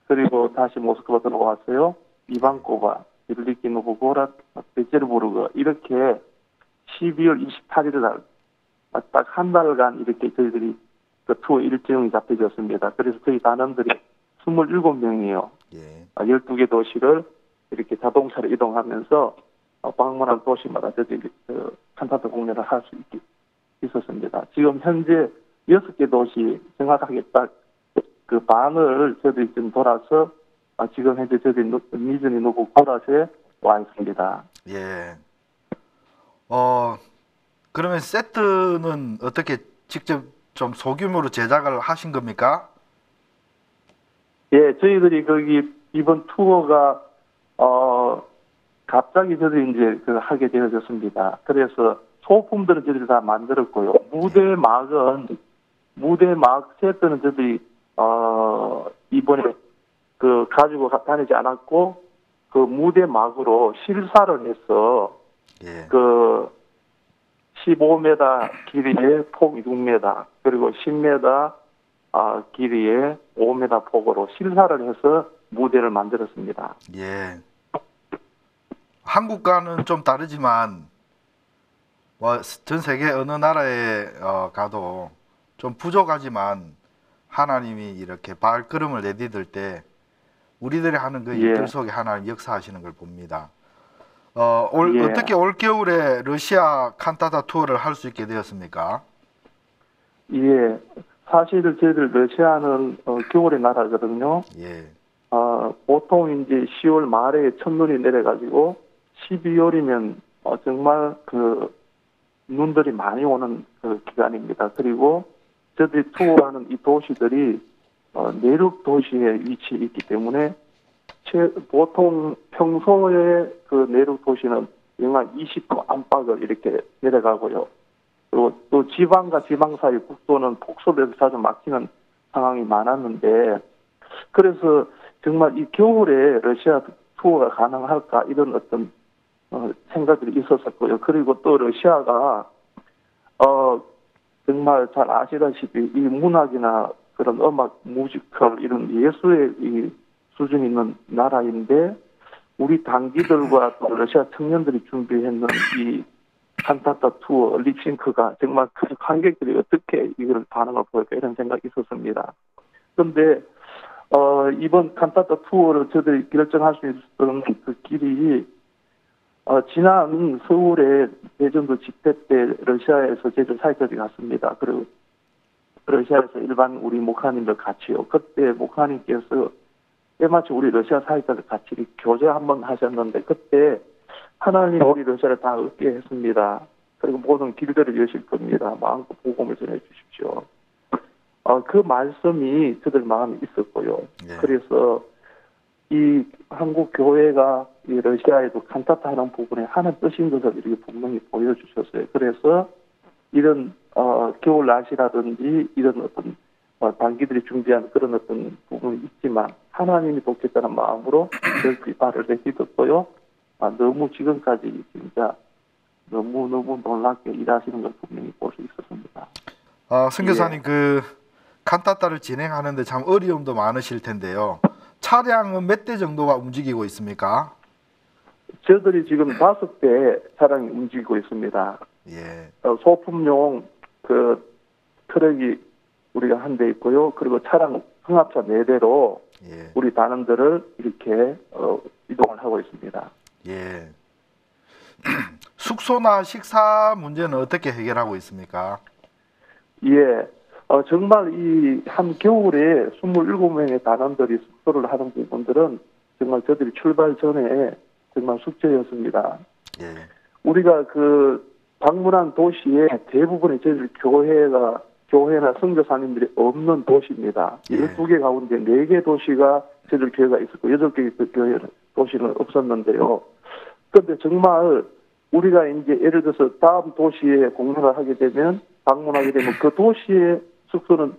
그리고 다시 모스크바 들어왔어요. 이반코바, 빌리키 노브고랏, 베제르부르그, 이렇게 12월 28일 날 딱 한 달간 이렇게 저희들이 투어 일정이 잡혀졌습니다. 그래서 저희 단원들이 27명이에요. 12개 도시를 이렇게 자동차로 이동하면서 방문한 도시마다 저희들이 칸타타 공연을 할 수 있었습니다. 지금 현재 6개 도시 정확하게 딱 그 반을 저희들이 지금 돌아서 지금 현재 저희들이 니즈니 노브고랏에 와 있습니다. 예. 그러면 세트는 어떻게 직접 좀 소규모로 제작을 하신 겁니까? 예, 저희들이 거기 이번 투어가 갑자기 저희들이 이제 하게 되어졌습니다. 그래서 소품들은 저희들이 다 만들었고요. 무대 막 세트는 저희들이 이번에 가지고 다니지 않았고 그 무대 막으로 실사를 해서 15m 길이에 폭 6m 그리고 10m 길이에 5m 폭으로 실사를 해서 무대를 만들었습니다. 예. 한국과는 좀 다르지만 전 세계 어느 나라에 가도 좀 부족하지만 하나님이 이렇게 발걸음을 내디딜 때 우리들이 하는 그 일들 속에 하나님 역사하시는 걸 봅니다. 어떻게 올 겨울에 러시아 칸타타 투어를 할 수 있게 되었습니까? 예, 사실 저희들 러시아는 겨울의 나라거든요. 보통 이제 10월 말에 첫눈이 내려가지고 12월이면 정말 눈들이 많이 오는 기간입니다. 그리고 저희들이 투어하는 이 도시들이 내륙 도시에 위치해 있기 때문에 보통 평소에 내륙 도시는 영하 20도 안팎을 이렇게 내려가고요. 그리고 또 지방과 지방 사이 국도는 폭설에서 자주 막히는 상황이 많았는데, 그래서 정말 이 겨울에 러시아 투어가 가능할까 이런 어떤 생각들이 있었었고요. 그리고 또 러시아가 정말 잘 아시다시피 이 문학이나 그런 음악, 뮤지컬 이런 예술의 이 수준이 있는 나라인데, 우리 단기들과 또 러시아 청년들이 준비했는 이 칸타타 투어 립싱크가 정말 그 관객들이 어떻게 이걸 반응을 보일까 이런 생각이 있었습니다. 그런데 이번 칸타타 투어를 저들이 결정할 수 있었던 그 길이 지난 서울에 대전도 집회 때 러시아에서 저희들 사역까지 갔습니다. 그리고 러시아에서 일반 우리 목사님들 같이요. 그때 목사님께서 때마침 우리 러시아 사역자들 같이 교제 한번 하셨는데, 그때 하나님 우리 러시아를 다 얻게 했습니다. 그리고 모든 길들을 여실 겁니다. 마음껏 복음을 전해 주십시오. 그 말씀이 저들 마음에 있었고요. 그래서 이 한국 교회가 이 러시아에도 칸타타 하는 부분에 하는 뜻인 것을 이렇게 분명히 보여주셨어요. 그래서 이런 겨울 날씨라든지 이런 어떤 단기들이 준비한 그런 어떤 부분이 있지만 하나님이 돕겠다는 마음으로 저희 발을 내딛었고요. 너무 지금까지 진짜 너무너무 놀랍게 일하시는 걸 분명히 볼 수 있었습니다. 선교사님 그 칸타타를 진행하는데 참 어려움도 많으실 텐데요. 차량은 몇 대 정도가 움직이고 있습니까? 저들이 지금 5대 차량이 움직이고 있습니다. 소품용 그 트럭이 우리가 한 대 있고요. 그리고 차량 승합차 4대로 우리 단원들을 이렇게 이동을 하고 있습니다. 예. 숙소나 식사 문제는 어떻게 해결하고 있습니까? 예. 정말 이 한 겨울에 27명의 단원들이 숙소를 하는 부분들은 정말 저들이 출발 전에 정말 숙제였습니다. 우리가 그 방문한 도시의 대부분이 저희들 교회나 선교사님들이 없는 도시입니다. 12개 가운데 4개 도시가 저희들 교회가 있었고 8개 교회 도시는 없었는데요. 그런데 정말 우리가 이제 예를 들어서 다음 도시에 공연을 하게 되면 방문하게 되면 그 도시의 숙소는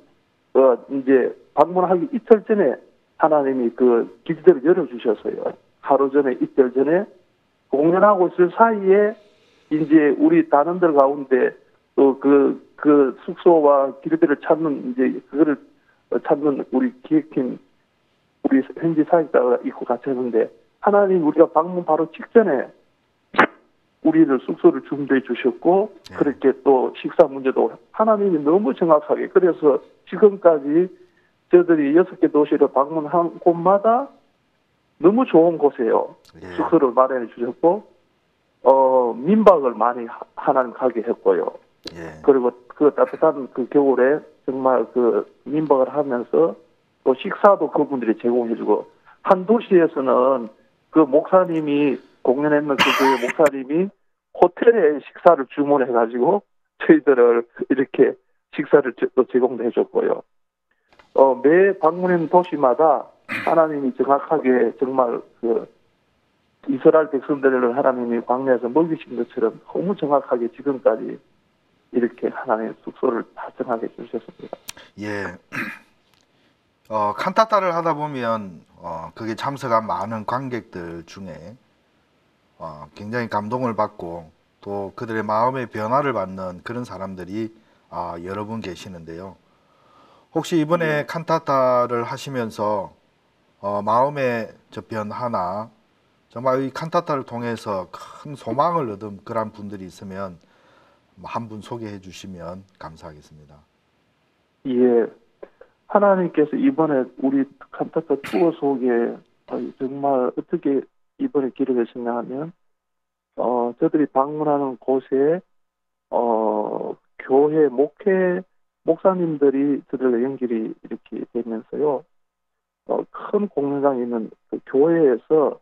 이제 방문하기 이틀 전에 하나님이 그 길들을 열어주셨어요. 하루 전에 이틀 전에 공연하고 있을 사이에 이제 우리 단원들 가운데 또 그 숙소와 길들을 찾는 이제 그거를 찾는 우리 기획팀 우리 현지 사역자가 있고 같이 했는데 하나님 우리가 방문 바로 직전에 우리를 숙소를 준비해 주셨고 그렇게 또 식사 문제도 하나님이 너무 정확하게 그래서 지금까지 저들이 6개 도시를 방문한 곳마다 너무 좋은 곳이에요. 숙소를 마련해 주셨고 민박을 많이 하나님 가게 했고요. 그리고 그 따뜻한 그 겨울에 정말 그 민박을 하면서 또 식사도 그분들이 제공해 주고 한 도시에서는 그 목사님이 공연했는 그 교회 목사님이 호텔에 식사를 주문해 가지고 저희들을 이렇게 식사를 또 제공도 해줬고요. 매 방문한 도시마다 하나님이 정확하게 정말 그 이스라엘 백성들을 하나님이 광야에서 먹이신 것처럼 너무 정확하게 지금까지 이렇게 하나님의 숙소를 다 정하게 해주셨습니다. 예. 칸타타를 하다 보면 그게 참석한 많은 관객들 중에 굉장히 감동을 받고 또 그들의 마음의 변화를 받는 그런 사람들이 여러 분 계시는데요. 혹시 이번에 칸타타를 하시면서 마음의 저 변화나 정말 이 칸타타를 통해서 큰 소망을 얻은 그런 분들이 있으면 한 분 소개해 주시면 감사하겠습니다. 예. 하나님께서 이번에 우리 칸타타 투어 속에 정말 어떻게 이번에 기록하셨냐 하면 저들이 방문하는 곳에 교회 목사님들이 저들과 연결이 이렇게 되면서요. 큰 공연장에 있는 그 교회에서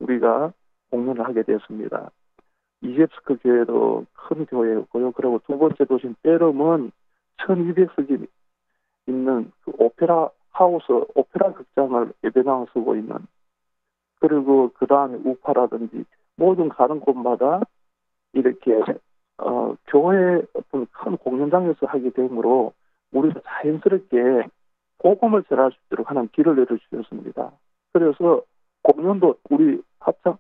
우리가 공연을 하게 되었습니다. 이집스크 교회도 큰 교회였고요. 그리고 두 번째 도시인 베름은 1200석이 있는 그 오페라 하우스, 오페라 극장을 예배당을 쓰고 있는 그리고 그 다음에 우파라든지 모든 가는 곳마다 이렇게 교회 어떤 큰 공연장에서 하게 되므로 우리가 자연스럽게 복음을 전할 수 있도록 하는 길을 내려주셨습니다. 그래서 공연도 우리 합창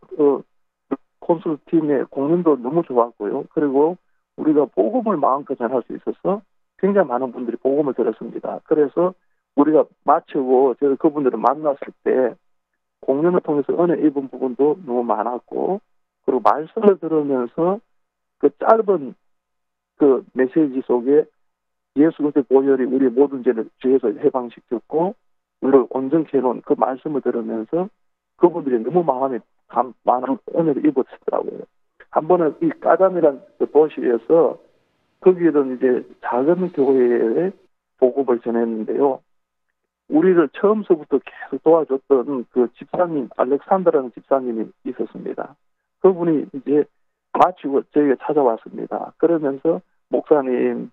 콘서트 팀의 공연도 너무 좋았고요. 그리고 우리가 복음을 마음껏 전할 수 있어서 굉장히 많은 분들이 복음을 들었습니다. 그래서 우리가 마치고 저희 그분들을 만났을 때 공연을 통해서 은혜 입은 부분도 너무 많았고 그리고 말씀을 들으면서 그 짧은 그 메시지 속에 예수 그리스도의 보혈이 우리 모든 죄를 죄에서 해방시켰고 우리를 온전케 해놓은 그 말씀을 들으면서 그분들이 너무 마음에 많은 은혜를 입었더라고요. 한 번은 이 까담이라는 그 도시에서 거기에는 이제 작은 교회에 복음을 전했는데요. 우리를 처음서부터 계속 도와줬던 그 집사님, 알렉산더라는 집사님이 있었습니다. 그분이 이제 마치고 저에게 찾아왔습니다. 그러면서 목사님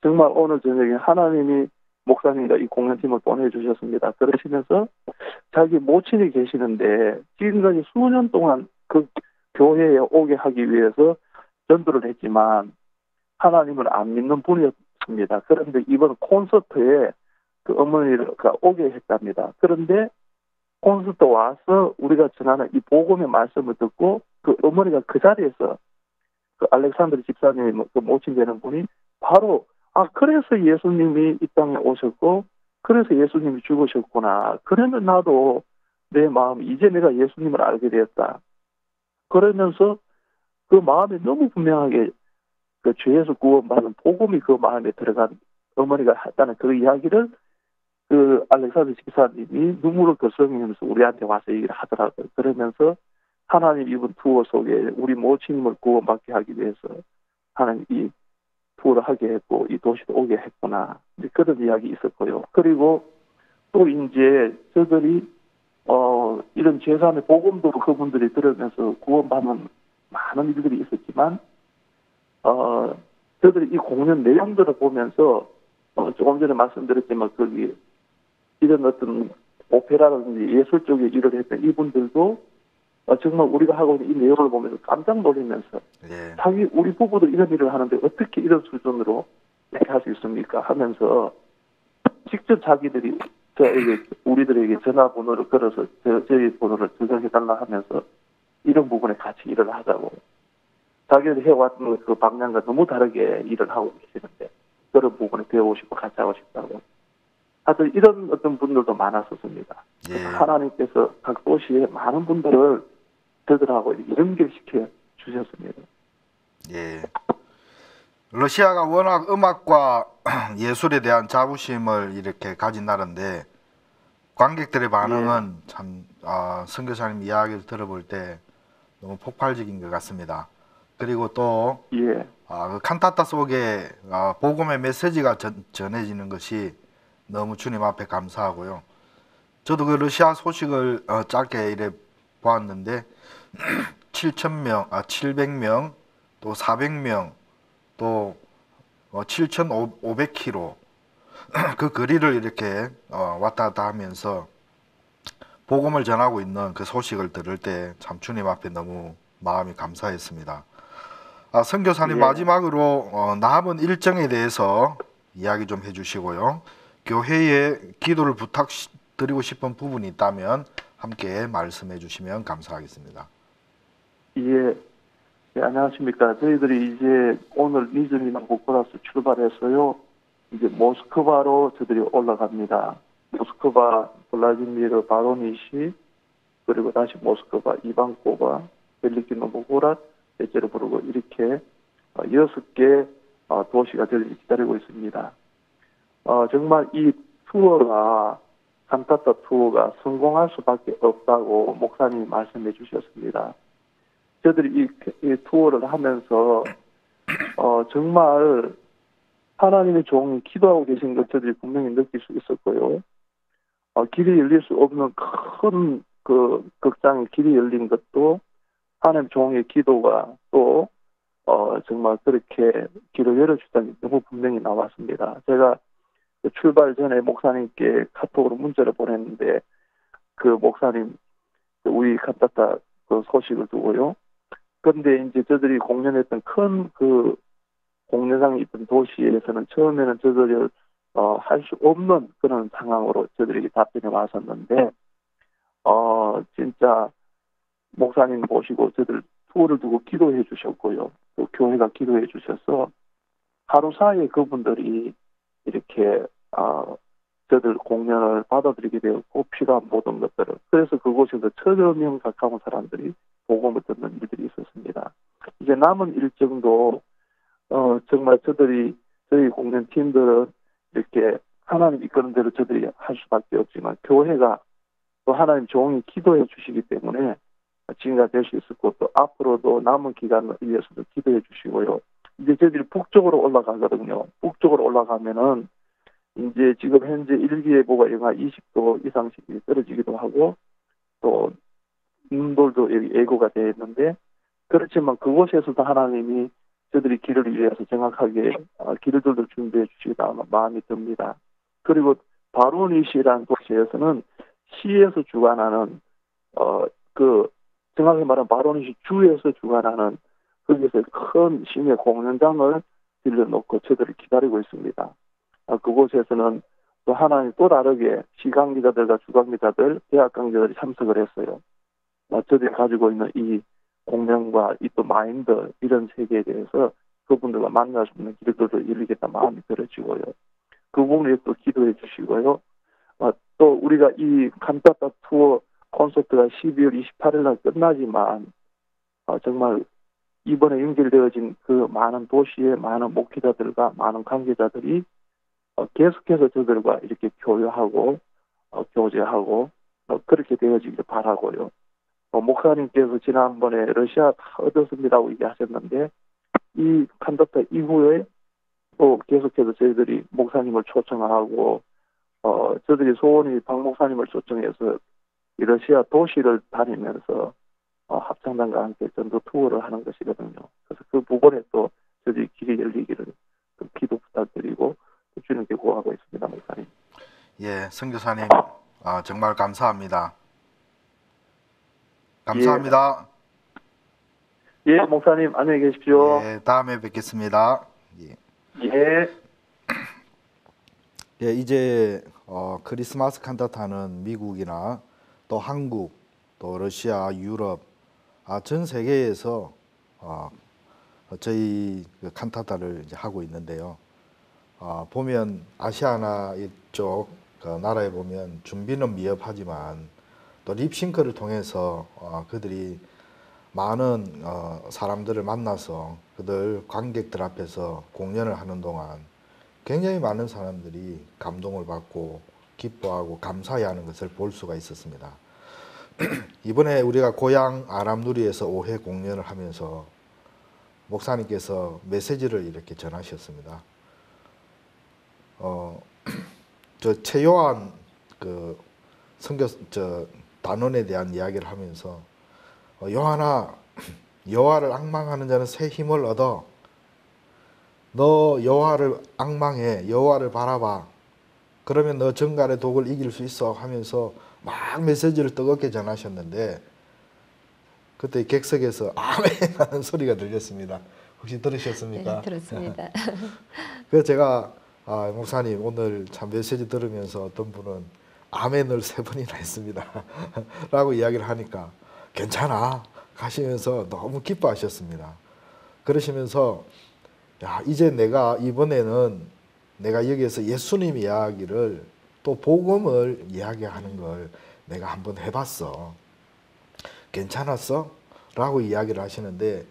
정말 오늘 저녁에 하나님이 목사님과 이 공연팀을 보내주셨습니다. 그러시면서 자기 모친이 계시는데 지금까지 수년 동안 그 교회에 오게 하기 위해서 전도를 했지만 하나님을 안 믿는 분이었습니다. 그런데 이번 콘서트에 그 어머니가 오게 했답니다. 그런데 콘서트 와서 우리가 전하는 이 복음의 말씀을 듣고 그 어머니가 그 자리에서 그 알렉산드르 집사님 그 모친 되는 분이 바로 그래서 예수님이 이 땅에 오셨고 그래서 예수님이 죽으셨구나. 그러면 나도 내 마음 이제 내가 예수님을 알게 되었다. 그러면서 그 마음이 너무 분명하게 그 죄에서 구원받는 복음이 그 마음에 들어간 어머니가 했다는 그 이야기를 그 알렉산드르 집사님이 눈물을 글썽이면서 우리한테 와서 얘기를 하더라고요. 그러면서 하나님 이번 투어 속에 우리 모친님을 구원받게 하기 위해서 하나님 이 투어를 하게 했고 이 도시도 오게 했구나. 이제 그런 이야기 있었고요. 그리고 또 이제 저들이 이런 제3의 복음도 그분들이 들으면서 구원받는 많은 일들이 있었지만 저들이 이 공연 내용들을 보면서 조금 전에 말씀드렸지만 거기 이런 어떤 오페라라든지 예술 쪽에 일을 했던 이분들도 정말 우리가 하고 있는 이 내용을 보면서 깜짝 놀라면서 우리 부부도 이런 일을 하는데 어떻게 이런 수준으로 이렇게 할 수 있습니까? 하면서 직접 자기들이 우리들에게 전화번호를 걸어서 저희 번호를 저장해달라 하면서 이런 부분에 같이 일을 하자고 자기들이 해왔던 그 방향과 너무 다르게 일을 하고 계시는데 그런 부분에 배우고 같이 하고 싶다고 하여튼 이런 어떤 분들도 많았었습니다. 하나님께서 각 도시에 많은 분들을 저들하고 연결시켜 주셨습니다. 예. 러시아가 워낙 음악과 예술에 대한 자부심을 이렇게 가진 나라인데 관객들의 반응은 참 선교사님 이야기를 들어볼 때 너무 폭발적인 것 같습니다. 그리고 또 그 칸타타 속에 복음의 메시지가 전해지는 것이 너무 주님 앞에 감사하고요. 저도 그 러시아 소식을 짧게 이래 보았는데 700명, 또 400명, 또 7,500km 그 거리를 이렇게 왔다 갔다 하면서 복음을 전하고 있는 그 소식을 들을 때 참 주님 앞에 너무 마음이 감사했습니다. 선교사님 마지막으로 남은 일정에 대해서 이야기 좀 해주시고요. 교회에 기도를 부탁드리고 싶은 부분이 있다면 함께 말씀해 주시면 감사하겠습니다. 안녕하십니까. 저희들이 이제 오늘 니즈미나 고코라스 출발해서요. 이제 모스크바로 저들이 올라갑니다. 모스크바, 블라디미르 바로니시, 그리고 다시 모스크바, 이방코바, 벨리키노보고랏, 에제르부르고 이렇게 6개 도시가 저희를 기다리고 있습니다. 정말 이 투어가 칸타타 투어가 성공할 수밖에 없다고 목사님이 말씀해 주셨습니다. 저들이 이 투어를 하면서 정말 하나님의 종이 기도하고 계신 것 저들이 분명히 느낄 수 있었고요. 길이 열릴 수 없는 큰 그 극장의 길이 열린 것도 하나님 종의 기도가 또 정말 그렇게 길을 열어주다니 너무 분명히 나왔습니다. 제가 출발 전에 목사님께 카톡으로 문자를 보냈는데 그 목사님 우리 칸타타 그 소식을 두고요. 그런데 이제 저들이 공연했던 큰 그 공연장이 있던 도시에서는 처음에는 저들이 할 수 없는 그런 상황으로 저들에게 답변이 왔었는데 진짜 목사님 모시고 저들 투어를 두고 기도해 주셨고요. 또 교회가 기도해 주셔서 하루 사이에 그분들이 이렇게 저들 공연을 받아들이게 되었고 필요한 모든 것들을 그래서 그곳에서 1,000여 가까운 사람들이 복음을 듣는 일들이 있었습니다. 이제 남은 일정도 정말 저희 공연팀들은 이렇게 하나님 이끄는 대로 저들이 할 수밖에 없지만 교회가 또 하나님 종이 기도해 주시기 때문에 증가 될 수 있었고 또 앞으로도 남은 기간을 위해서도 기도해 주시고요. 이제 저희들이 북쪽으로 올라가거든요. 북쪽으로 올라가면은 이제 지금 현재 일기예보가 영하 20도 이상씩 떨어지기도 하고 또 눈돌도 여기 예고가 되어 있는데 그렇지만 그곳에서도 하나님이 저들이 길을 위해서 정확하게 길들도 준비해 주시다 마음이 듭니다. 그리고 바로니시라는 도시에서는 시에서 주관하는 정확히 말하면 바로니시 주에서 주관하는 거기서 큰 심의 공연장을 빌려놓고 저들을 기다리고 있습니다. 그곳에서는 또 하나님 또 다르게 시강기자들과 주강기자들, 대학 강자들이 참석을 했어요. 저들이 가지고 있는 이 공명과 이 또 마인드 이런 세계에 대해서 그분들과 만날 수 있는 길들을 열리겠다 마음이 들어지고요. 그 부분에 또 기도해 주시고요. 또 우리가 이 칸타타 투어 콘서트가 12월 28일 날 끝나지만 정말 이번에 연결되어진 그 많은 도시의 많은 목회자들과 많은 관계자들이 계속해서 저들과 이렇게 교류하고 교제하고 그렇게 되어지길 바라고요. 목사님께서 지난번에 러시아 다 얻었습니다고 얘기하셨는데 이 칸타타 이후에 또 계속해서 저희들이 목사님을 초청하고 저들이 소원이 박 목사님을 초청해서 이 러시아 도시를 다니면서 합창단과 함께 전도 투어를 하는 것이거든요. 그래서 그 부분에 또 저들이 길이 열리기를 기도 부탁드리고 주님께 구하고 있습니다, 목사님. 예, 선교사님 정말 감사합니다. 감사합니다. 예, 목사님 안녕히 계십시오. 예, 다음에 뵙겠습니다. 예. 예, 이제 크리스마스 칸타타는 미국이나 또 한국, 또 러시아, 유럽, 전 세계에서 저희 그 칸타타를 이제 하고 있는데요. 보면 아시아나 이쪽 그 나라에 보면 준비는 미흡하지만 또 립싱크를 통해서 그들이 많은 사람들을 만나서 그들 관객들 앞에서 공연을 하는 동안 굉장히 많은 사람들이 감동을 받고 기뻐하고 감사해하는 것을 볼 수가 있었습니다. 이번에 우리가 고향 아람누리에서 5회 공연을 하면서 목사님께서 메시지를 이렇게 전하셨습니다. 저 최요한 그 단원에 대한 이야기를 하면서 요한아, 여호와를 앙망하는 자는 새 힘을 얻어. 너 여호와를 앙망해. 여호와를 바라봐. 그러면 너 정갈의 독을 이길 수 있어 하면서 막 메시지를 뜨겁게 전하셨는데 그때 객석에서 아멘 하는 소리가 들렸습니다. 혹시 들으셨습니까? 네, 들었습니다. 그래서 제가 목사님 오늘 참 메시지 들으면서 어떤 분은 아멘을 3번이나 했습니다. 라고 이야기를 하니까 괜찮아 가시면서 너무 기뻐하셨습니다. 그러시면서 야, 이제 내가 이번에는 내가 여기에서 예수님 이야기를 또 복음을 이야기하는 걸 내가 한번 해봤어. 괜찮았어? 라고 이야기를 하시는데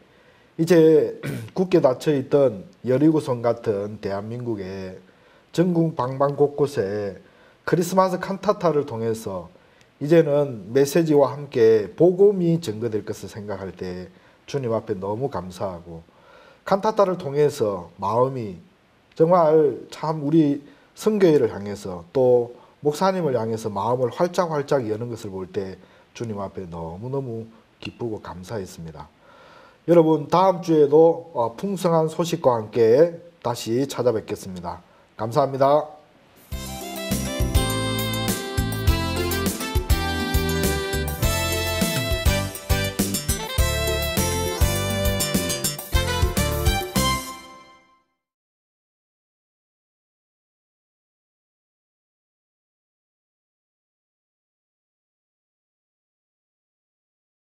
이제 굳게 닫혀있던 여리고성 같은 대한민국의 전국 방방 곳곳에 크리스마스 칸타타를 통해서 이제는 메시지와 함께 복음이 전거될 것을 생각할 때 주님 앞에 너무 감사하고 칸타타를 통해서 마음이 정말 참 우리 선교회를 향해서 또 목사님을 향해서 마음을 활짝활짝 여는 것을 볼 때 주님 앞에 너무너무 기쁘고 감사했습니다. 여러분 다음 주에도 풍성한 소식과 함께 다시 찾아뵙겠습니다. 감사합니다.